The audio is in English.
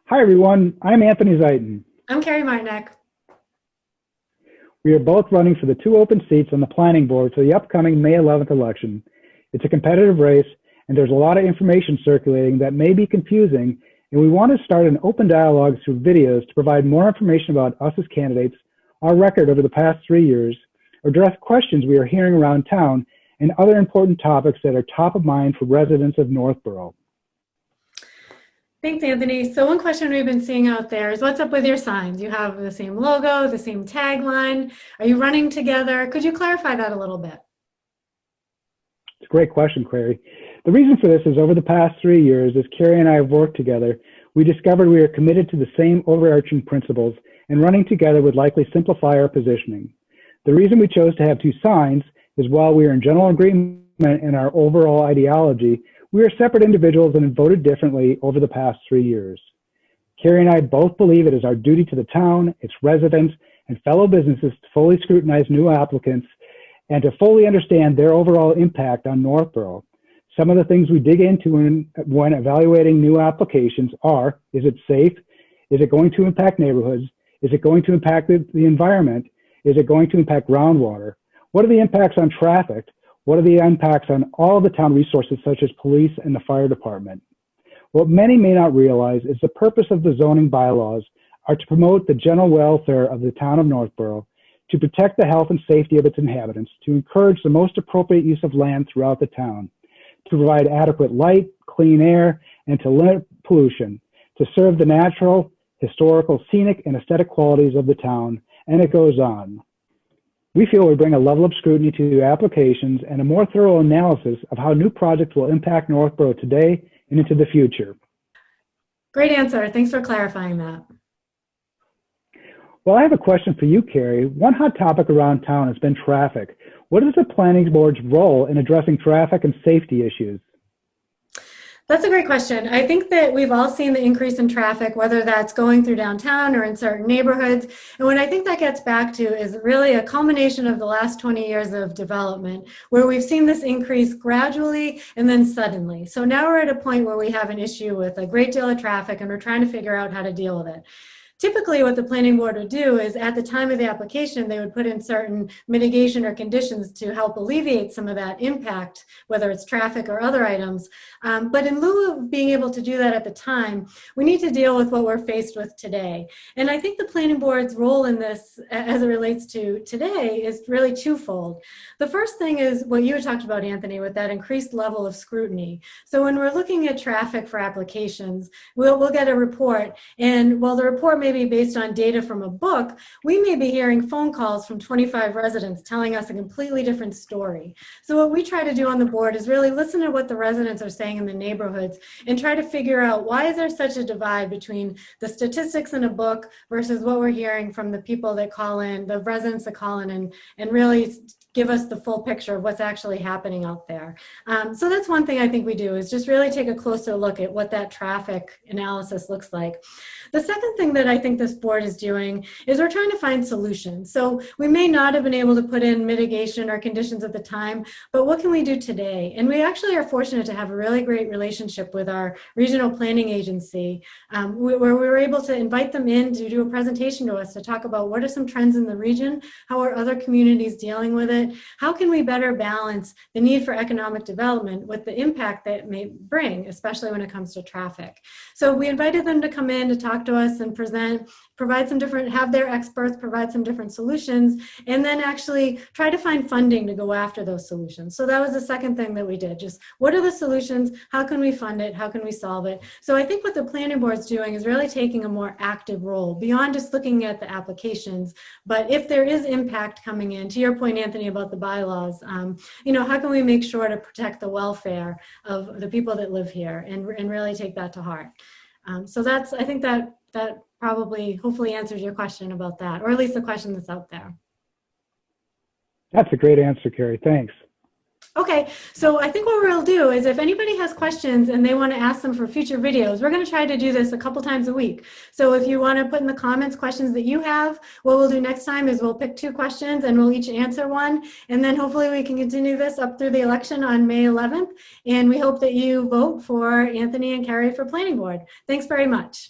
Hi, everyone. I'm Anthony Ziton. I'm Kerri Martinek. We are both running for the two open seats on the planning board for the upcoming May 11th election. It's a competitive race, and there's a lot of information circulating that may be confusing, and we want to start an open dialogue through videos to provide more information about us as candidates, our record over the past 3 years, address questions we are hearing around town, and other important topics that are top of mind for residents of Northborough. Thanks, Anthony. So one question we've been seeing out there is, what's up with your signs? You have the same logo, the same tagline. Are you running together? Could you clarify that a little bit? It's a great question, Kerri. The reason for this is over the past 3 years, as Kerri and I have worked together, we discovered we are committed to the same overarching principles, and running together would likely simplify our positioning. The reason we chose to have two signs is while we are in general agreement in our overall ideology, we are separate individuals and have voted differently over the past 3 years. Kerri and I both believe it is our duty to the town, its residents, and fellow businesses to fully scrutinize new applicants and to fully understand their overall impact on Northborough. Some of the things we dig into when evaluating new applications are, is it safe? Is it going to impact neighborhoods? Is it going to impact the environment? Is it going to impact groundwater? What are the impacts on traffic? What are the impacts on all the town resources such as police and the fire department? What many may not realize is the purpose of the zoning bylaws are to promote the general welfare of the town of Northborough, to protect the health and safety of its inhabitants, to encourage the most appropriate use of land throughout the town, to provide adequate light, clean air, and to limit pollution, to serve the natural, historical, scenic, and aesthetic qualities of the town, and it goes on. We feel we bring a level of scrutiny to applications and a more thorough analysis of how new projects will impact Northborough today and into the future. Great answer. Thanks for clarifying that. Well, I have a question for you, Kerri. One hot topic around town has been traffic. What is the planning board's role in addressing traffic and safety issues? That's a great question. I think that we've all seen the increase in traffic, whether that's going through downtown or in certain neighborhoods. And what I think that gets back to is really a culmination of the last 20 years of development, where we've seen this increase gradually and then suddenly. So now we're at a point where we have an issue with a great deal of traffic and we're trying to figure out how to deal with it. Typically, what the planning board would do is at the time of the application, they would put in certain mitigation or conditions to help alleviate some of that impact, whether it's traffic or other items. But in lieu of being able to do that at the time, we need to deal with what we're faced with today. And I think the planning board's role in this, as it relates to today, is really twofold. The first thing is what you had talked about, Anthony, with that increased level of scrutiny. So when we're looking at traffic for applications, we'll get a report, and while the report may be based on data from a book, we may be hearing phone calls from 25 residents telling us a completely different story. So what we try to do on the board is really listen to what the residents are saying in the neighborhoods and try to figure out, why is there such a divide between the statistics in a book versus what we're hearing from the people that call in, the residents that call in, and really give us the full picture of what's actually happening out there. So that's one thing I think we do, is just really take a closer look at what that traffic analysis looks like. The second thing that I think this board is doing is we're trying to find solutions. So we may not have been able to put in mitigation or conditions at the time, but what can we do today? And we actually are fortunate to have a really great relationship with our regional planning agency, where we were able to invite them in to do a presentation to us to talk about what are some trends in the region, how are other communities dealing with it, how can we better balance the need for economic development with the impact that it may bring, especially when it comes to traffic. So we invited them to come in to talk to us and provide some different, have their experts provide some different solutions, and then actually try to find funding to go after those solutions. So that was the second thing that we did, just what are the solutions, how can we fund it, how can we solve it? So I think what the planning board's doing is really taking a more active role beyond just looking at the applications, but if there is impact coming in, to your point, Anthony, about the bylaws, how can we make sure to protect the welfare of the people that live here and really take that to heart? So I think that probably hopefully answers your question about that, or at least the question that's out there. That's a great answer, Kerri. Thanks. Okay, so I think what we'll do is if anybody has questions and they want to ask them for future videos, we're going to try to do this a couple times a week. So if you want to put in the comments questions that you have, what we'll do next time is we'll pick 2 questions and we'll each answer one. And then hopefully we can continue this up through the election on May 11th. And we hope that you vote for Anthony and Kerri for planning board. Thanks very much.